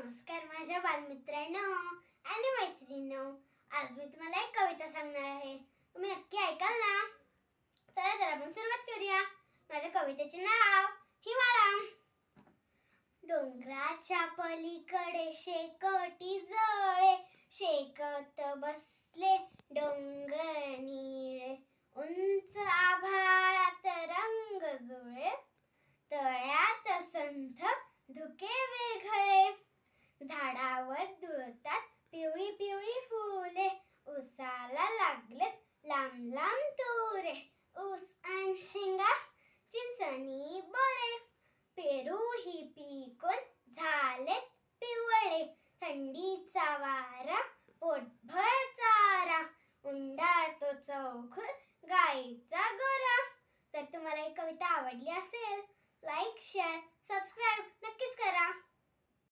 नमस्कार माझ्या बालमित्रांनो आणि मैत्रिणींनो. आज मी तुम्हाला एक कविता सांगणार आहे. तुम्ही नक्की ऐकाल ना? चला तर आपण सुरुवात करूया. माझ्या कवितेचे नाव हिवाळा. डोंगराच्या पलीकडे शेकोटी जळे, शेकत बसले डोंगर निळे. उंच आभाळात रंग जुळे, तळ्यात संथ धुके विरघळे.